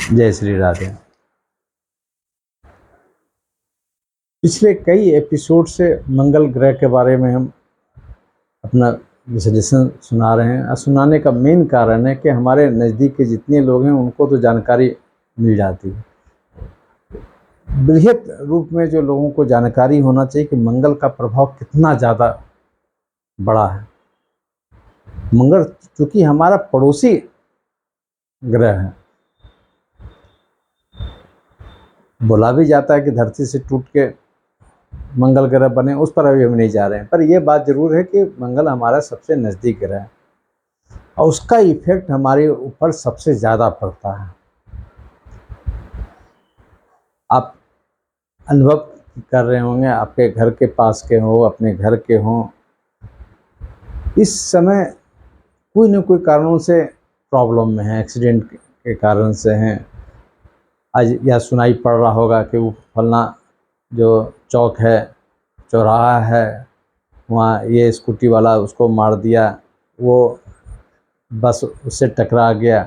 जय श्री राधे। पिछले कई एपिसोड से मंगल ग्रह के बारे में हम अपना विश्लेषण सुना रहे हैं। सुनाने का मेन कारण है कि हमारे नज़दीक के जितने लोग हैं उनको तो जानकारी मिल जाती है। बृहत रूप में जो लोगों को जानकारी होना चाहिए कि मंगल का प्रभाव कितना ज़्यादा बड़ा है। मंगल चूँकि हमारा पड़ोसी ग्रह है, बोला भी जाता है कि धरती से टूट के मंगल ग्रह बने, उस पर अभी हम नहीं जा रहे हैं। पर यह बात जरूर है कि मंगल हमारा सबसे नज़दीक ग्रह है और उसका इफेक्ट हमारे ऊपर सबसे ज़्यादा पड़ता है। आप अनुभव कर रहे होंगे, आपके घर के पास के हो, अपने घर के हों, इस समय कोई न कोई कारणों से प्रॉब्लम में है, एक्सीडेंट के कारण से हैं। आज यह सुनाई पड़ रहा होगा कि वो फलना जो चौक है, चौराहा है, वहाँ ये स्कूटी वाला उसको मार दिया, वो बस उससे टकरा गया।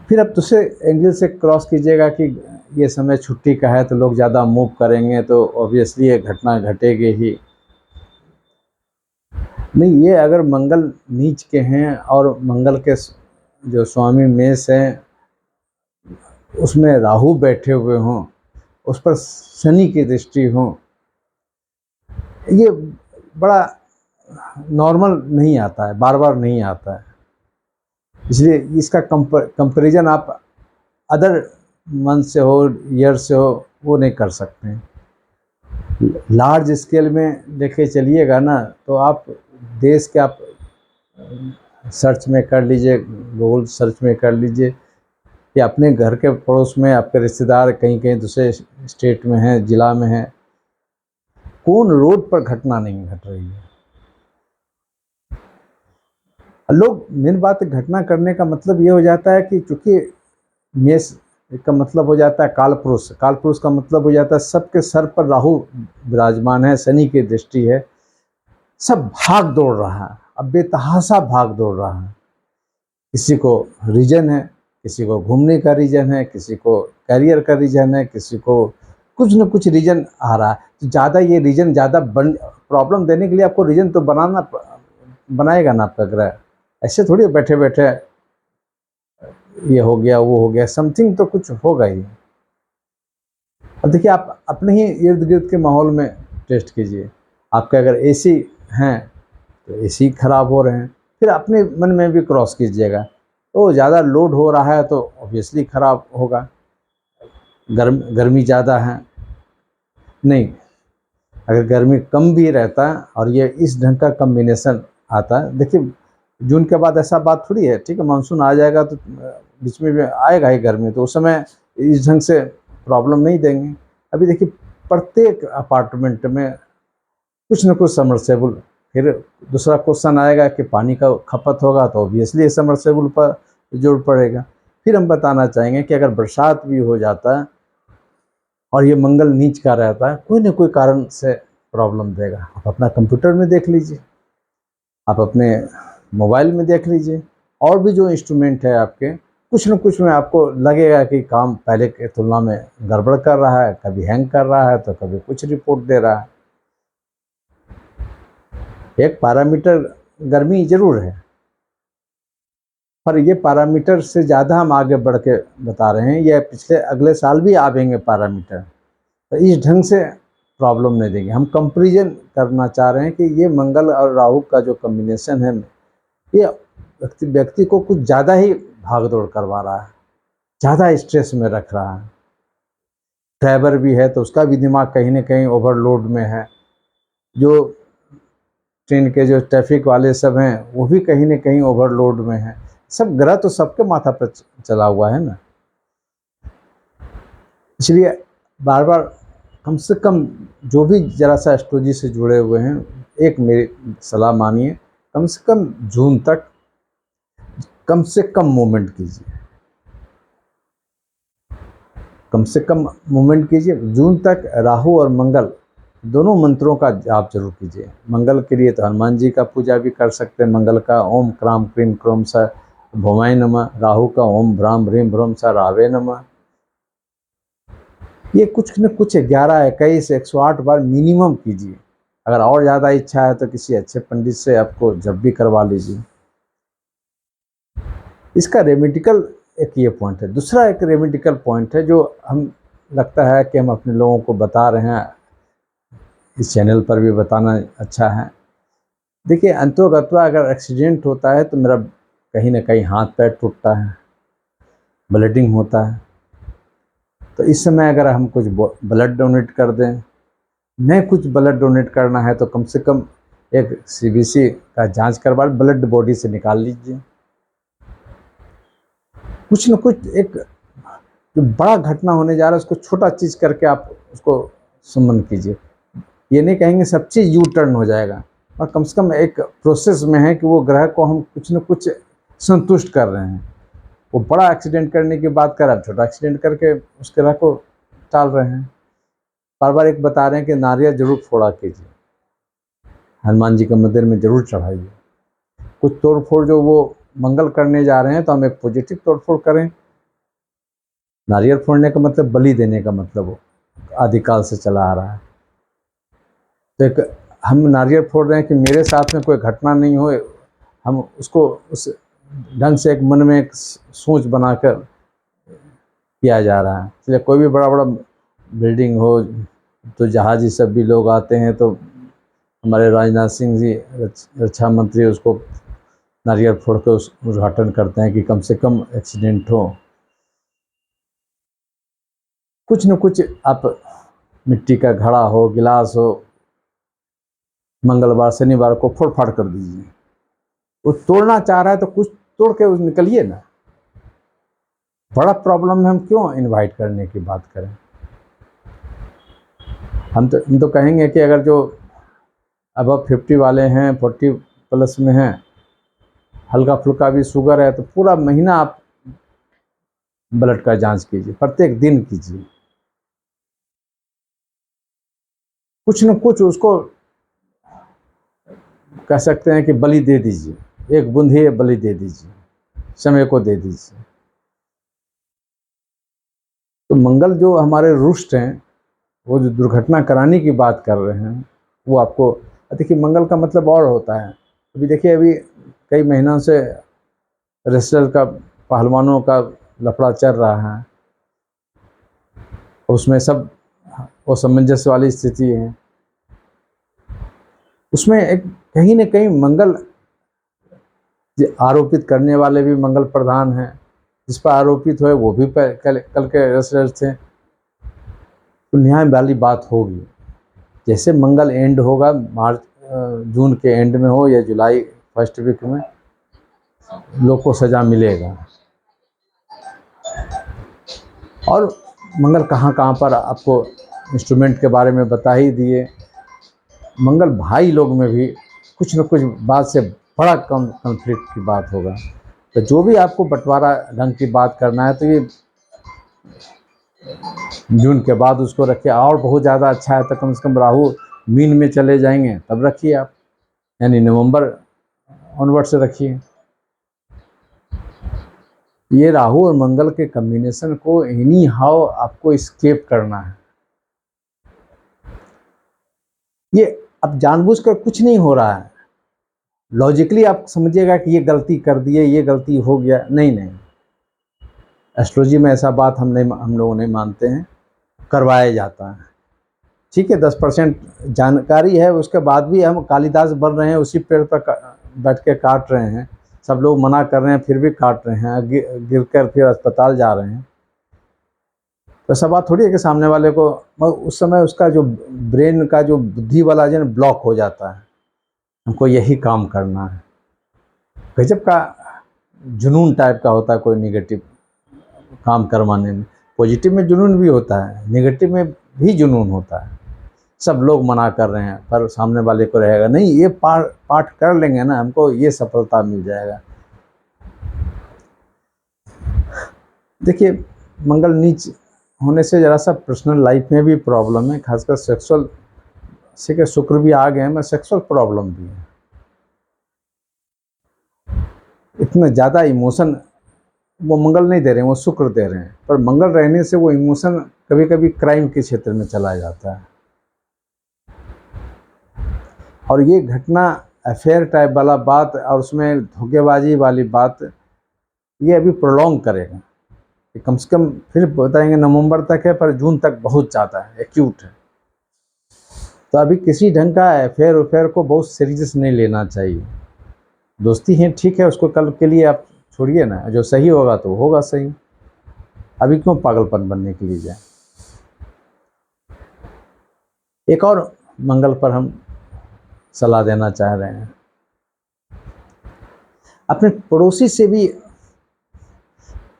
फिर अब दूसरे एंगल से क्रॉस कीजिएगा कि ये समय छुट्टी का है तो लोग ज़्यादा मूव करेंगे, तो ऑब्वियसली ये घटना घटेगी ही। नहीं, ये अगर मंगल नीच के हैं और मंगल के जो स्वामी मेष हैं उसमें राहु बैठे हुए हों, उस पर शनि की दृष्टि हो, ये बड़ा नॉर्मल नहीं आता है, बार बार नहीं आता है। इसलिए इसका कंपैरिजन आप अदर मंथ से हो, ईयर से हो, वो नहीं कर सकते हैं। लार्ज स्केल में लेके चलिएगा ना तो आप देश के आप सर्च में कर लीजिए, गूगल सर्च में कर लीजिए कि अपने घर के पड़ोस में आपके रिश्तेदार कहीं कहीं दूसरे स्टेट में हैं, ज़िला में हैं, कौन रोड पर घटना नहीं घट रही है। लोग मेन बात घटना करने का मतलब ये हो जाता है कि चूँकि मेष का मतलब हो जाता है कालपुरुष, कालपुरुष का मतलब हो जाता है सबके सर पर राहु विराजमान है, शनि की दृष्टि है, सब भाग दौड़ रहा है, अब बेतहाशा भाग दौड़ रहा है। किसी को रीजन है, किसी को घूमने का रीजन है, किसी को करियर का रीजन है, किसी को कुछ न कुछ रीजन आ रहा है। तो ज़्यादा ये रीजन ज़्यादा प्रॉब्लम देने के लिए आपको रीजन तो बनाएगा ना आपका ग्रह। ऐसे थोड़ी बैठे बैठे ये हो गया वो हो गया, समथिंग तो कुछ होगा ही। अब देखिए, आप अपने ही इर्द गिर्द के माहौल में टेस्ट कीजिए। आपके अगर एसी हैं तो एसी खराब हो रहे हैं, फिर अपने मन में भी क्रॉस कीजिएगा, तो ज़्यादा लोड हो रहा है तो ऑब्वियसली ख़राब होगा। गर्मी ज़्यादा है, नहीं, अगर गर्मी कम भी रहता है और ये इस ढंग का कम्बिनेशन आता है, देखिए जून के बाद ऐसा बात थोड़ी है, ठीक है, मानसून आ जाएगा तो बीच में भी आएगा ही गर्मी, तो उस समय इस ढंग से प्रॉब्लम नहीं देंगे। अभी देखिए प्रत्येक अपार्टमेंट में कुछ न कुछ समरसेबल। फिर दूसरा क्वेश्चन आएगा कि पानी का खपत होगा तो ऑब्वियसली समरसेबल पर जोर पड़ेगा। फिर हम बताना चाहेंगे कि अगर बरसात भी हो जाता है और ये मंगल नीच का रहता है, कोई न कोई कारण से प्रॉब्लम देगा। आप अपना कंप्यूटर में देख लीजिए, आप अपने मोबाइल में देख लीजिए, और भी जो इंस्ट्रूमेंट है आपके, कुछ न कुछ में आपको लगेगा कि काम पहले के तुलना में गड़बड़ कर रहा है, कभी हैंग कर रहा है तो कभी कुछ रिपोर्ट दे रहा है। एक पैरामीटर गर्मी जरूर है, पर ये पैरामीटर से ज़्यादा हम आगे बढ़ के बता रहे हैं, ये पिछले अगले साल भी आवेंगे पैरामीटर, तो इस ढंग से प्रॉब्लम नहीं देंगे। हम कंपैरिजन करना चाह रहे हैं कि ये मंगल और राहु का जो कॉम्बिनेशन है, ये व्यक्ति को कुछ ज़्यादा ही भागदौड़ करवा रहा है, ज़्यादा स्ट्रेस में रख रहा है। ड्राइवर भी है तो उसका भी दिमाग कहीं ना कहीं ओवरलोड में है, जो ट्रेन के जो ट्रैफिक वाले सब हैं वो भी कहीं ना कहीं ओवरलोड में है। सब ग्रह तो सबके माथा पर चला हुआ है ना, इसलिए बार बार कम से कम जो भी जरा सा एस्ट्रोलॉजी से जुड़े हुए हैं, एक मेरी सलाह मानिए, कम से कम जून तक कम से कम मूवमेंट कीजिए, कम से कम मूवमेंट कीजिए। जून तक राहु और मंगल दोनों मंत्रों का जाप जरूर कीजिए। मंगल के लिए तो हनुमान जी का पूजा भी कर सकते हैं, मंगल का ओम क्राम क्रीम क्रोम सा भौमाय नमः, राहु का ओम भ्राम ह्रीम भ्रम सा रावे नमः। ये कुछ न कुछ 11, 21, 108 बार मिनिमम कीजिए। अगर और ज़्यादा इच्छा है तो किसी अच्छे पंडित से आपको जब भी करवा लीजिए। इसका रेमेडिकल एक ये पॉइंट है। दूसरा एक रेमेडिकल पॉइंट है जो हम लगता है कि हम अपने लोगों को बता रहे हैं, इस चैनल पर भी बताना अच्छा है। देखिए, अंतोगत्वा अगर एक्सीडेंट होता है तो मेरा कहीं ना कहीं हाथ पैर टूटता है, ब्लडिंग होता है, तो इस समय अगर हम कुछ ब्लड डोनेट कर दें, नहीं कुछ ब्लड डोनेट करना है तो कम से कम एक सीबीसी का जांच करवा ब्लड बॉडी से निकाल लीजिए। कुछ न कुछ एक जो बड़ा घटना होने जा रहा है उसको छोटा चीज़ करके आप उसको सुमन कीजिए। ये नहीं कहेंगे सब चीज़ यू टर्न हो जाएगा, और कम से कम एक प्रोसेस में है कि वो ग्रह को हम कुछ न कुछ संतुष्ट कर रहे हैं। वो बड़ा एक्सीडेंट करने की बात कर रहा है, छोटा एक्सीडेंट करके उस ग्रह को टाल रहे हैं। बार बार एक बता रहे हैं कि नारियल जरूर फोड़ा कीजिए, हनुमान जी के मंदिर में जरूर चढ़ाइए। कुछ तोड़ फोड़ जो वो मंगल करने जा रहे हैं तो हम एक पॉजिटिव तोड़ फोड़ करें। नारियल फोड़ने का मतलब बलि देने का मतलब हो, आदिकाल से चला आ रहा है। तो एक हम नारियल फोड़ रहे हैं कि मेरे साथ में कोई घटना नहीं हो, हम उसको उस ढंग से एक मन में एक सोच बनाकर किया जा रहा है। इसलिए कोई भी बड़ा बड़ा बिल्डिंग हो तो जहाजी सब भी लोग आते हैं, तो हमारे राजनाथ सिंह जी रक्षा मंत्री उसको नारियल फोड़ के उस उद्घाटन करते हैं कि कम से कम एक्सीडेंट हो। कुछ न कुछ आप मिट्टी का घड़ा हो, गिलास हो, मंगलवार शनिवार को फोड़ फाड़ कर दीजिए। वो तोड़ना चाह रहा है तो कुछ तोड़ के निकलिए ना। बड़ा प्रॉब्लम में हम क्यों इनवाइट करने की बात करें। हम तो कहेंगे कि अगर जो अबव 50 वाले हैं, 40 प्लस में हैं, हल्का फुल्का भी शुगर है, तो पूरा महीना आप ब्लड का जांच कीजिए, प्रत्येक दिन कीजिए। कुछ न कुछ उसको कह सकते हैं कि बलि दे दीजिए, एक बूंदी बलि दे दीजिए, समय को दे दीजिए। तो मंगल जो हमारे रुष्ट हैं, वो जो दुर्घटना कराने की बात कर रहे हैं, वो आपको देखिए मंगल का मतलब और होता है। अभी देखिए, अभी कई महीनों से रेसलर का, पहलवानों का लफड़ा चल रहा है, उसमें सब वो सामंजस्य वाली स्थिति है। उसमें एक कहीं न कहीं मंगल आरोपित करने वाले भी मंगल प्रधान हैं, जिस पर आरोपित हुए वो भी कल के रेसलर थे। तो न्याय वाली बात होगी। जैसे मंगल एंड होगा, मार्च जून के एंड में हो या जुलाई फर्स्ट वीक में, लोग को सज़ा मिलेगा। और मंगल कहाँ कहाँ पर आपको इंस्ट्रूमेंट के बारे में बता ही दिए। मंगल भाई लोग में भी कुछ न कुछ बात से बड़ा कम कॉन्फ्लिक्ट की बात होगा। तो जो भी आपको बंटवारा ढंग की बात करना है तो ये जून के बाद उसको रखिए। और बहुत ज़्यादा अच्छा है तो कम से कम राहु मीन में चले जाएंगे तब रखिए आप, यानी नवंबर ऑनवर्ड से रखिए। ये राहु और मंगल के कॉम्बिनेशन को एनी हाउ आपको स्केप करना है। ये अब जानबूझकर कुछ नहीं हो रहा है, लॉजिकली आप समझिएगा कि ये गलती कर दिए, ये गलती हो गया, नहीं। एस्ट्रोलॉजी में ऐसा बात हम लोग नहीं मानते हैं, करवाया जाता है। ठीक है, 10% जानकारी है, उसके बाद भी हम कालिदास बन रहे हैं, उसी पेड़ पर बैठ के काट रहे हैं। सब लोग मना कर रहे हैं फिर भी काट रहे हैं, गिर कर फिर अस्पताल जा रहे हैं। तो ऐसा बात थोड़ी है कि सामने वाले को उस समय उसका जो ब्रेन का जो बुद्धि वाला जो ब्लॉक हो जाता है, हमको यही काम करना है। गजब का जुनून टाइप का होता है कोई निगेटिव काम करवाने में। पॉजिटिव में जुनून भी होता है, नेगेटिव में भी जुनून होता है। सब लोग मना कर रहे हैं पर सामने वाले को रहेगा नहीं, ये पाठ कर लेंगे ना, हमको ये सफलता मिल जाएगा। देखिए, मंगल नीच होने से ज़रा सा पर्सनल लाइफ में भी प्रॉब्लम है, खासकर सेक्सुअल से के शुक्र भी आ गए हैं, मैं सेक्सुअल प्रॉब्लम भी है। इतना ज़्यादा इमोशन वो मंगल नहीं दे रहे हैं, वो शुक्र दे रहे हैं, पर मंगल रहने से वो इमोशन कभी कभी क्राइम के क्षेत्र में चला जाता है। और ये घटना अफेयर टाइप वाला बात और उसमें धोखेबाजी वाली बात ये अभी प्रोलॉन्ग करेगा। कम से कम फिर बताएंगे नवंबर तक है, पर जून तक बहुत ज़्यादा है, एक्यूट है। तो अभी किसी ढंग का अफेयर को बहुत सीरियस नहीं लेना चाहिए। दोस्ती है ठीक है, उसको कल के लिए आप छोड़िए ना, जो सही होगा तो होगा सही, अभी क्यों पागलपन बनने के लिए जाए। एक और मंगल पर हम सलाह देना चाह रहे हैं, अपने पड़ोसी से भी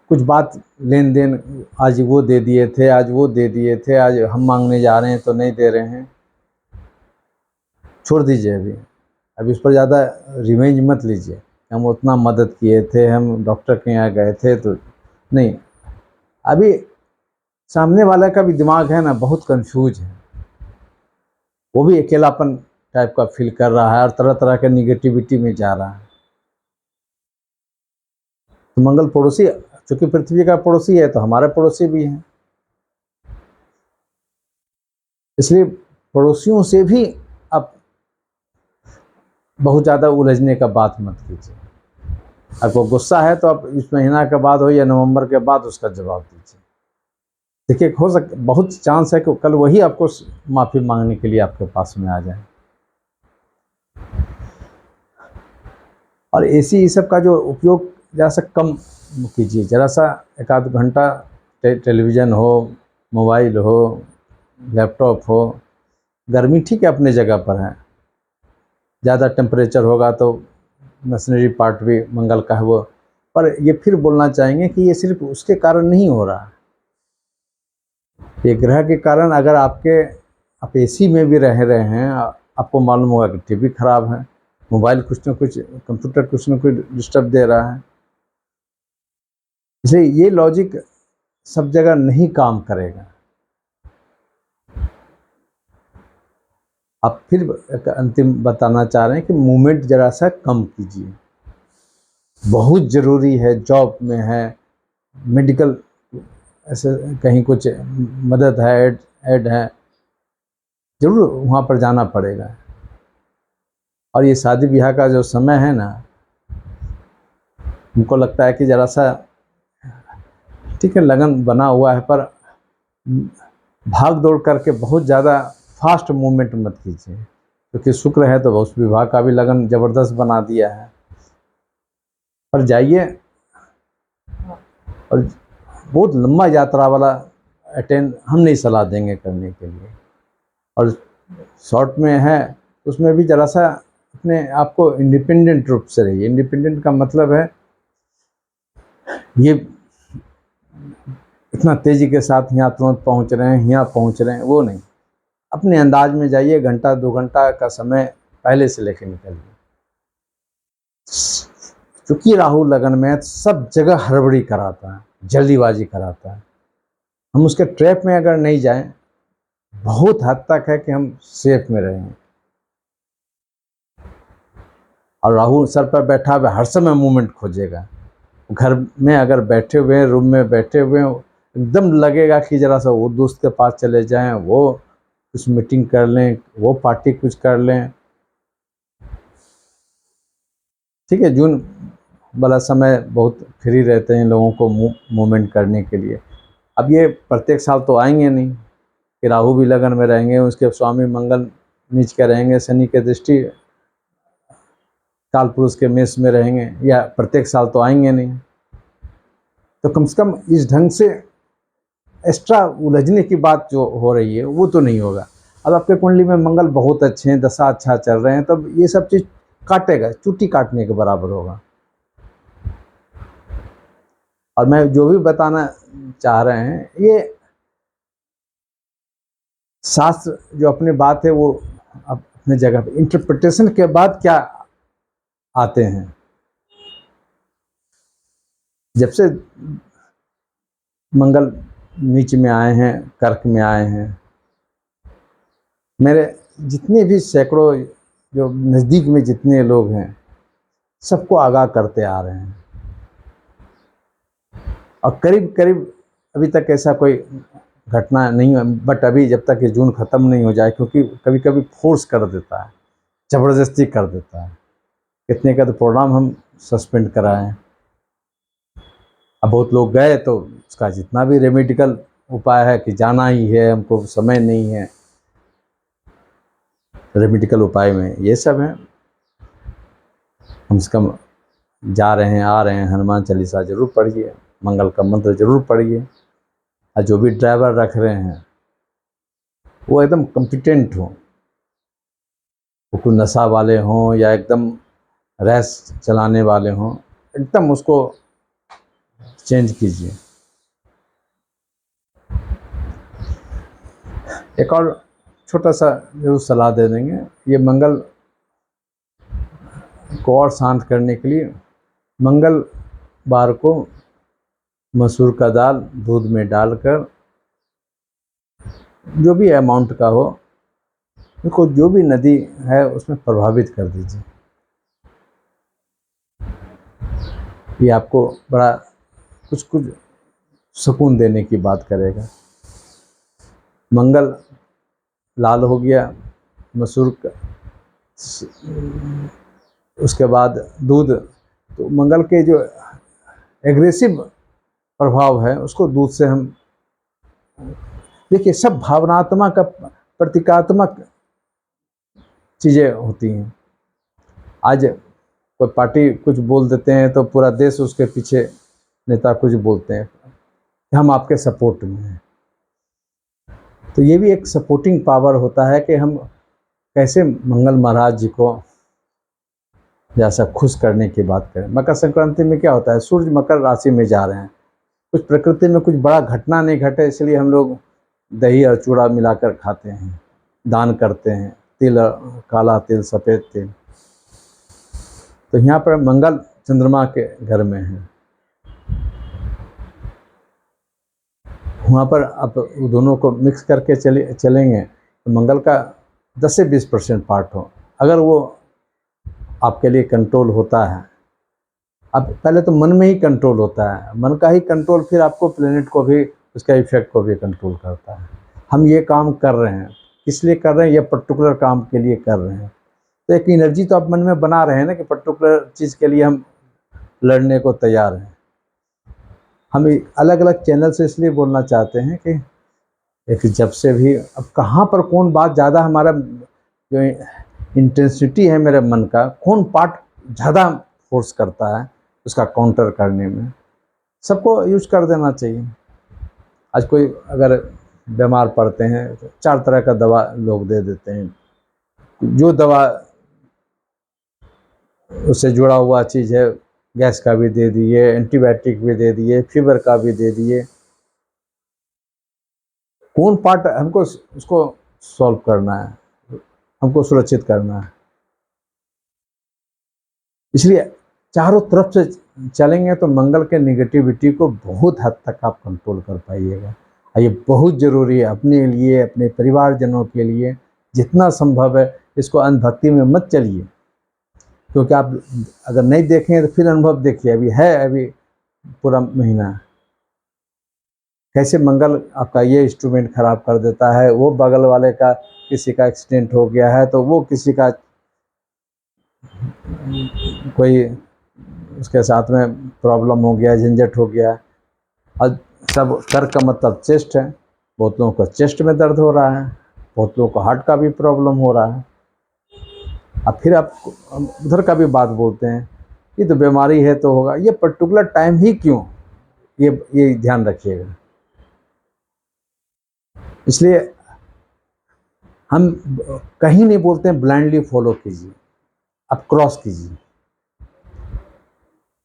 कुछ बात लेन देन, आज वो दे दिए थे, आज वो दे दिए थे, आज हम मांगने जा रहे हैं तो नहीं दे रहे हैं, छोड़ दीजिए। अभी उस पर ज़्यादा रिवेंज मत लीजिए, हम उतना मदद किए थे, हम डॉक्टर के यहाँ गए थे, तो नहीं। अभी सामने वाला का भी दिमाग है ना बहुत कंफ्यूज है, वो भी अकेलापन टाइप का फील कर रहा है और तरह तरह के निगेटिविटी में जा रहा है। तो मंगल पड़ोसी, चूंकि पृथ्वी का पड़ोसी है तो हमारे पड़ोसी भी हैं, इसलिए पड़ोसियों से भी आप बहुत ज़्यादा उलझने का बात मत कीजिए। आपको गुस्सा है तो आप इस महीना के बाद हो या नवंबर के बाद उसका जवाब दीजिए। देखिए, हो सकता बहुत चांस है कि कल वही आपको माफ़ी मांगने के लिए आपके पास में आ जाए। और ऐसी ये सब का जो उपयोग जरा सा कम कीजिए, जरा सा एक आध घंटा टेलीविज़न हो, मोबाइल हो, लैपटॉप हो। गर्मी ठीक है अपने जगह पर है, ज़्यादा टेम्परेचर होगा तो मशीनरी पार्ट भी मंगल का है वो, पर ये फिर बोलना चाहेंगे कि ये सिर्फ उसके कारण नहीं हो रहा, ये ग्रह के कारण। अगर आप एसी में भी रह रहे हैं, आपको मालूम होगा कि टीवी खराब है, मोबाइल कुछ न कुछ, कंप्यूटर कुछ न कुछ डिस्टर्ब दे रहा है, इसलिए ये लॉजिक सब जगह नहीं काम करेगा। आप फिर एक अंतिम बताना चाह रहे हैं कि मूवमेंट ज़रा सा कम कीजिए, बहुत ज़रूरी है, जॉब में है, मेडिकल ऐसे कहीं कुछ मदद है, ऐड है, ज़रूर वहाँ पर जाना पड़ेगा। और ये शादी ब्याह का जो समय है ना, हमको लगता है कि ज़रा सा ठीक है लगन बना हुआ है, पर भाग दौड़ करके बहुत ज़्यादा फास्ट मूवमेंट मत कीजिए, क्योंकि शुक्र है तो उस विवाह का भी लगन ज़बरदस्त बना दिया है। पर जाइए, और बहुत लंबा यात्रा वाला अटेंड हम नहीं सलाह देंगे करने के लिए। और शॉर्ट में है उसमें भी ज़रा सा अपने आप को इंडिपेंडेंट रूप से रहिए। इंडिपेंडेंट का मतलब है ये इतना तेज़ी के साथ यहाँ तुरंत पहुँच रहे हैं, यहाँ पहुँच रहे हैं, वो नहीं। अपने अंदाज में जाइए, घंटा 2 घंटा का समय पहले से लेके निकलिए। क्योंकि राहु लगन में सब जगह हड़बड़ी कराता है, जल्दीबाजी कराता है। हम उसके ट्रैप में अगर नहीं जाएं, बहुत हद तक है कि हम सेफ में रहेंगे। और राहु सर पर बैठा हुआ हर समय मूवमेंट खोजेगा। घर में अगर बैठे हुए हैं, रूम में बैठे हुए हैं, एकदम लगेगा कि ज़रा सा वो दोस्त के पास चले जाएं, वो कुछ मीटिंग कर लें, वो पार्टी कुछ कर लें। ठीक है, जून वाला समय बहुत फ्री रहते हैं लोगों को मूवमेंट करने के लिए। अब ये प्रत्येक साल तो आएंगे नहीं कि राहु भी लगन में रहेंगे, उसके स्वामी मंगल नीच के रहेंगे, शनि के दृष्टि काल पुरुष के मेष में रहेंगे, या प्रत्येक साल तो आएंगे नहीं। तो कम से कम इस ढंग से एक्स्ट्रा उलझने की बात जो हो रही है वो तो नहीं होगा। अब आपके कुंडली में मंगल बहुत अच्छे हैं, दशा अच्छा चल रहे हैं, तब ये सब चीज़ काटेगा, चुट्टी काटने के बराबर होगा। और मैं जो भी बताना चाह रहे हैं, ये शास्त्र जो अपनी बात है वो अपने जगह पे, इंटरप्रिटेशन के बाद क्या आते हैं। जब से मंगल नीच में आए हैं, कर्क में आए हैं, मेरे जितने भी सैकड़ों जो नज़दीक में जितने लोग हैं, सबको आगाह करते आ रहे हैं। और करीब करीब अभी तक ऐसा कोई घटना नहीं है, बट अभी जब तक ये जून ख़त्म नहीं हो जाए, क्योंकि कभी कभी फोर्स कर देता है, ज़बरदस्ती कर देता है। कितने का तो प्रोग्राम हम सस्पेंड कराएं। अब बहुत लोग गए तो उसका जितना भी रेमेडिकल उपाय है कि जाना ही है, हमको समय नहीं है, रेमेडिकल उपाय में ये सब है। कम से कम जा रहे हैं, आ रहे हैं, हनुमान चालीसा जरूर पढ़िए, मंगल का मंत्र जरूर पढ़िए। और जो भी ड्राइवर रख रहे हैं वो एकदम कॉम्पिटेंट हो, वो कोई नशा वाले हों या एकदम रैश चलाने वाले हों, एकदम उसको चेंज कीजिए। एक और छोटा सा जरूर सलाह दे देंगे, ये मंगल को और शांत करने के लिए मंगलवार को मसूर का दाल दूध में डालकर, जो भी अमाउंट का हो, उसको जो भी नदी है उसमें प्रभावित कर दीजिए। ये आपको बड़ा कुछ कुछ सुकून देने की बात करेगा। मंगल लाल हो गया, मसूर का, उसके बाद दूध, तो मंगल के जो एग्रेसिव प्रभाव है उसको दूध से हम, देखिए सब भावनात्मक प्रतीकात्मक चीज़ें होती हैं। आज कोई पार्टी कुछ बोल देते हैं तो पूरा देश उसके पीछे, नेता कुछ बोलते हैं, हम आपके सपोर्ट में हैं। तो ये भी एक सपोर्टिंग पावर होता है कि हम कैसे मंगल महाराज जी को जैसा खुश करने की बात करें। मकर संक्रांति में क्या होता है, सूर्य मकर राशि में जा रहे हैं, कुछ प्रकृति में कुछ बड़ा घटना नहीं घटे, इसलिए हम लोग दही और चूड़ा मिलाकर खाते हैं, दान करते हैं, तिल, काला तिल, सफ़ेद तिल। तो यहाँ पर मंगल चंद्रमा के घर में है, वहाँ पर आप दोनों को मिक्स करके चलेंगे तो मंगल का 10 से 20% पार्ट हो, अगर वो आपके लिए कंट्रोल होता है। अब पहले तो मन में ही कंट्रोल होता है, मन का ही कंट्रोल फिर आपको प्लेनेट को भी, उसका इफेक्ट को भी कंट्रोल करता है। हम ये काम कर रहे हैं, किस लिए कर रहे हैं, ये पर्टिकुलर काम के लिए कर रहे हैं, तो एक एनर्जी तो आप मन में बना रहे हैं ना कि पर्टिकुलर चीज़ के लिए हम लड़ने को तैयार हैं। हम अलग अलग चैनल से इसलिए बोलना चाहते हैं कि एक जब से भी अब कहाँ पर कौन बात ज़्यादा, हमारा जो इंटेंसिटी है मेरे मन का, कौन पार्ट ज़्यादा फोर्स करता है उसका काउंटर करने में, सबको यूज कर देना चाहिए। आज कोई अगर बीमार पड़ते हैं तो 4 तरह का दवा लोग दे देते हैं, जो दवा उससे जुड़ा हुआ चीज़ है, गैस का भी दे दिए, एंटीबायोटिक भी दे दिए, फीवर का भी दे दिए। कौन पार्ट हमको उसको सॉल्व करना है, हमको सुरक्षित करना है, इसलिए चारों तरफ से चलेंगे तो मंगल के नेगेटिविटी को बहुत हद तक आप कंट्रोल कर पाइएगा। ये बहुत ज़रूरी है अपने लिए, अपने परिवारजनों के लिए, जितना संभव है इसको अंधभक्ति में मत चलिए, क्योंकि आप अगर नहीं देखें तो फिर अनुभव देखिए। अभी पूरा महीना कैसे मंगल आपका ये इंस्ट्रूमेंट ख़राब कर देता है, वो बगल वाले का किसी का एक्सीडेंट हो गया है तो वो किसी का कोई उसके साथ में प्रॉब्लम हो गया, झंझट हो गया। और सब कर का मतलब चेस्ट है, बहुत लोगों को चेस्ट में दर्द हो रहा है, बहुत लोगों को हार्ट का भी प्रॉब्लम हो रहा है। अब फिर आप उधर का भी बात बोलते हैं, ये तो बीमारी है तो होगा, ये पर्टिकुलर टाइम ही क्यों, ये ध्यान रखिएगा। इसलिए हम कहीं नहीं बोलते हैं ब्लाइंडली फॉलो कीजिए, आप क्रॉस कीजिए।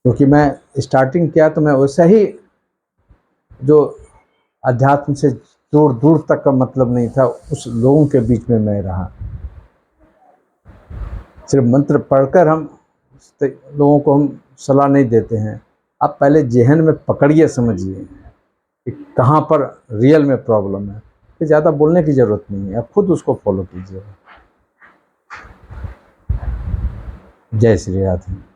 क्योंकि मैं स्टार्टिंग किया तो मैं वैसा ही, जो अध्यात्म से दूर दूर तक का मतलब नहीं था, उस लोगों के बीच में मैं रहा। सिर्फ मंत्र पढ़कर हम लोगों को हम सलाह नहीं देते हैं, आप पहले जेहन में पकड़िए, समझिए कि कहाँ पर रियल में प्रॉब्लम है। फिर ज़्यादा बोलने की ज़रूरत नहीं है, आप खुद उसको फॉलो कीजिएगा। जय श्री राधे।